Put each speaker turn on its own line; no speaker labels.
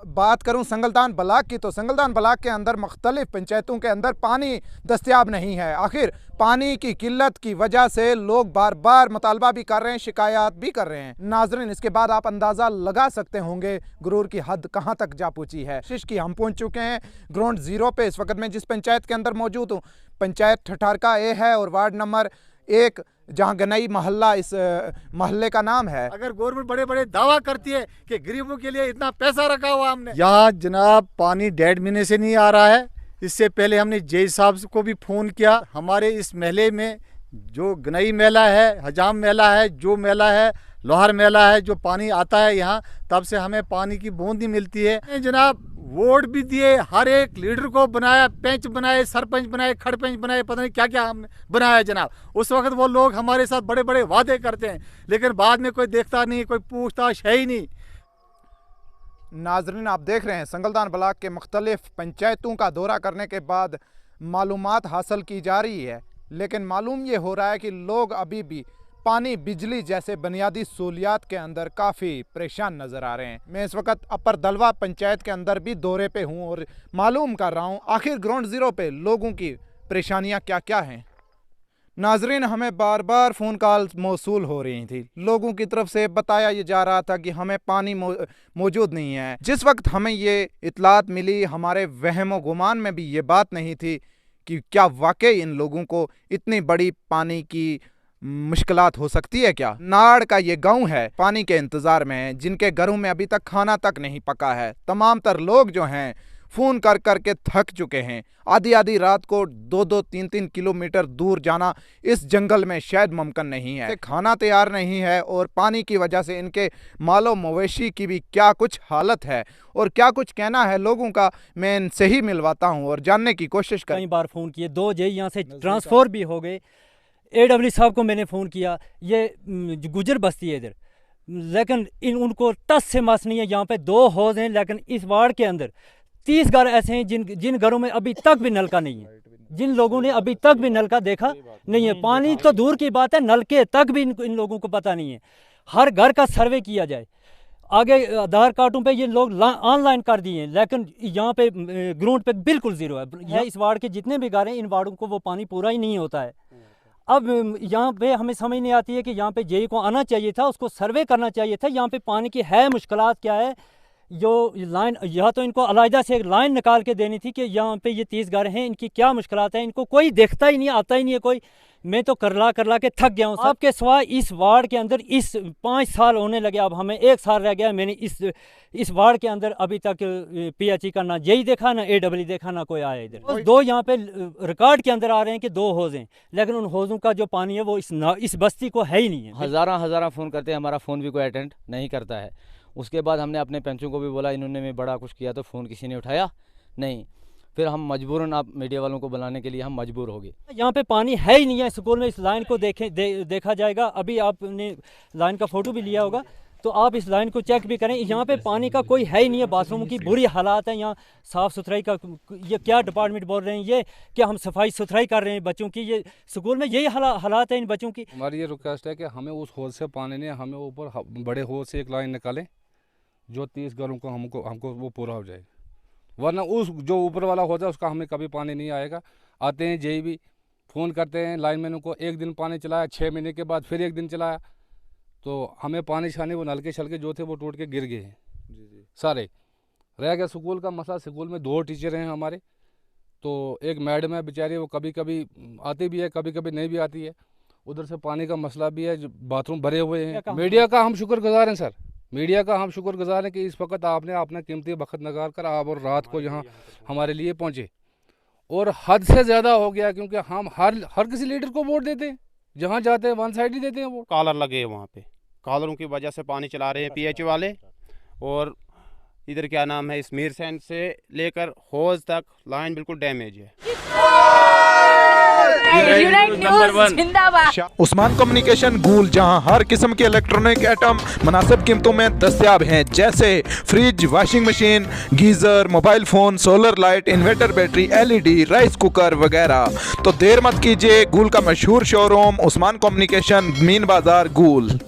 बात करूं संगलदान ब्लॉक की, तो संगलदान ब्लॉक के अंदर मुख्तलिफ पंचायतों के अंदर पानी दस्तयाब नहीं है। आखिर पानी की किल्लत की वजह से लोग बार बार मुतालबा भी कर रहे हैं, शिकायत भी कर रहे हैं। नाजरीन, इसके बाद आप अंदाज़ा लगा सकते होंगे गुरूर की हद कहां तक जा पहुंची है। शिश हम पहुंच चुके हैं ग्राउंड जीरो पे। इस वक्त मैं जिस पंचायत के अंदर मौजूद हूँ, पंचायत ठठारका ए है और वार्ड नंबर 1, जहां गनई मोहल्ला इस मोहल्ले का नाम है।
अगर गवर्नमेंट बड़े बड़े दावा करती है कि गरीबों के लिए इतना पैसा रखा हुआ हमने, यहाँ जनाब पानी 1.5 महीने से नहीं आ रहा है। इससे पहले हमने जय साहब को भी फ़ोन किया। हमारे इस महल्ले में जो गनई मेला है, हजाम मेला है, जो मेला है, लोहार मेला है, जो पानी आता है यहाँ, तब से हमें पानी की बूंद ही मिलती है। जनाब वोट भी दिए, हर एक लीडर को बनाया, पंच बनाए, सरपंच बनाए, खड़पंच बनाए, पता नहीं क्या क्या हमने बनाया जनाब। उस वक्त वो लोग हमारे साथ बड़े बड़े वादे करते हैं, लेकिन बाद में कोई देखता नहीं, कोई पूछताछ है ही नहीं।
नाजरीन, आप देख रहे हैं संगलदान ब्लॉक के मुख्तलिफ पंचायतों का दौरा करने के बाद मालूमात हासिल की जा रही है, लेकिन मालूम ये हो रहा है कि लोग अभी भी पानी, बिजली जैसे बुनियादी सहूलियात के अंदर काफ़ी परेशान नज़र आ रहे हैं। मैं इस वक्त अपर दलवा पंचायत के अंदर भी दौरे पे हूँ और मालूम कर रहा हूँ आखिर ग्राउंड ज़ीरो पे लोगों की परेशानियाँ क्या क्या हैं। नाजरीन, हमें बार बार फ़ोन कॉल मौसूल हो रही थी। लोगों की तरफ से बताया ये जा रहा था कि हमें पानी मौजूद नहीं है। जिस वक्त हमें ये इतलात मिली, हमारे वहम व गुमान में भी ये बात नहीं थी कि क्या वाकई इन लोगों को इतनी बड़ी पानी की मुश्किलात हो सकती है। क्या नाड़ का ये गांव है, पानी के इंतज़ार में है, जिनके घरों में अभी तक खाना तक नहीं पका है। तमाम तर लोग जो हैं फ़ोन कर कर के थक चुके हैं। आधी आधी रात को 2-2, 3-3 किलोमीटर दूर जाना इस जंगल में शायद मुमकिन नहीं है। खाना तैयार नहीं है और पानी की वजह से इनके मालो मवेशी की भी क्या कुछ हालत है और क्या कुछ कहना है लोगों का, मैं इनसे ही मिलवाता हूँ और जानने की कोशिश कर।
कई बार फ़ोन किए, 2 जे यहाँ से ट्रांसफ़र भी हो गए। AW साहब को मैंने फ़ोन किया, ये गुजर बस्ती है इधर, लेकिन उनको टस से मस नहीं है। यहाँ पे 2 हौज़ हैं, लेकिन इस वार्ड के अंदर 30 घर ऐसे हैं जिन घरों में अभी तक भी नलका नहीं है, जिन लोगों ने अभी तक भी नलका देखा नहीं है। पानी तो दूर की बात है, नलके तक भी इन लोगों को पता नहीं है। हर घर का सर्वे किया जाए। आगे आधार कार्डों पे ये लोग ऑनलाइन कर दिए हैं, लेकिन यहाँ पे ग्राउंड पे बिल्कुल ज़ीरो है। इस वार्ड के जितने भी घर हैं, इन वार्डों को वो पानी पूरा ही नहीं होता है। अब यहाँ पे हमें समझ नहीं आती है कि यहाँ पे जेई को आना चाहिए था, उसको सर्वे करना चाहिए था। यहाँ पे पानी की है मुश्किलात क्या है, जो लाइन, या तो इनको अलहदा से एक लाइन निकाल के देनी थी कि यहाँ पे ये 30 घर हैं, इनकी क्या मुश्किलात हैं। इनको कोई देखता ही नहीं, आता ही नहीं है कोई। मैं तो करला के थक गया हूँ। आपके सिवा इस वार्ड के अंदर इस 5 साल होने लगे, अब हमें 1 साल रह गया। मैंने इस वार्ड के अंदर अभी तक PHE का ना जेई देखा, ना AW देखा, ना कोई आया इधर। 2 यहाँ पे रिकॉर्ड के अंदर आ रहे हैं कि 2 हौज़ हैं, लेकिन उन हौज़ों का जो पानी है वो इस बस्ती को है ही नहीं है।
हज़ारा फ़ोन करते हैं, हमारा फ़ोन भी कोई अटेंड नहीं करता है। उसके बाद हमने अपने पंचों को भी बोला, इन्होंने में बड़ा कुछ किया, तो फ़ोन किसी ने उठाया नहीं। फिर हम मजबूरन, आप मीडिया वालों को बुलाने के लिए हम मजबूर हो गए।
यहाँ पे पानी है ही नहीं है। स्कूल में इस लाइन को देखा जाएगा। अभी आपने लाइन का फ़ोटो भी लिया होगा, तो आप इस लाइन को चेक भी करें। यहाँ पे पानी का कोई है ही नहीं है। बाथरूम की बुरी हालात है। यहाँ साफ़ सुथराई का ये क्या डिपार्टमेंट बोल रहे हैं, ये क्या हम सफाई सुथराई कर रहे हैं बच्चों की? ये स्कूल में यही हालात है इन बच्चों की।
हमारी ये रिक्वेस्ट है कि हमें उस हौज से पानी नहीं, हमें ऊपर बड़े हौज से एक लाइन निकालें जो 30 घरों को हमको वो पूरा हो जाए, वरना उस जो ऊपर वाला होता है उसका हमें कभी पानी नहीं आएगा। आते हैं जेई भी फ़ोन करते हैं लाइनमैनों को, 1 दिन पानी चलाया, 6 महीने के बाद फिर 1 दिन चलाया, तो हमें पानी छाने वो नलके शलके जो थे वो टूट के गिर गए हैं जी। सारे रह गया स्कूल का मसला। स्कूल में 2 टीचर हैं हमारे, तो एक मैडम है बेचारी, वो कभी कभी आती भी है, कभी कभी नहीं भी आती है। उधर से पानी का मसला भी है, बाथरूम भरे हुए हैं। मीडिया का हम शुक्रगुजार हैं सर, मीडिया का हम शुक्रगुजार हैं कि इस वक्त आपने अपना कीमती वक्त निकाल कर आप और रात को यहाँ हमारे लिए पहुँचे। और हद से ज़्यादा हो गया, क्योंकि हम हर किसी लीडर को वोट देते हैं, जहाँ जाते हैं 1 साइड ही देते हैं वोट।
कॉलर लगे हैं वहाँ पे, कॉलरों की वजह से पानी चला रहे हैं PHE वाले। और इधर क्या नाम है, इसमीर सेंट से लेकर हौज तक लाइन बिल्कुल डैमेज है।
उस्मान कम्युनिकेशन गूल, जहां हर किस्म के इलेक्ट्रॉनिक आइटम मुनासिब कीमतों में दस्तयाब हैं, जैसे fridge, washing machine, geyser, mobile phone, solar light, inverter battery, LED, rice cooker वगैरह। तो देर मत कीजिए, गूल का मशहूर शोरूम उस्मान कम्युनिकेशन, मीन बाजार, गूल।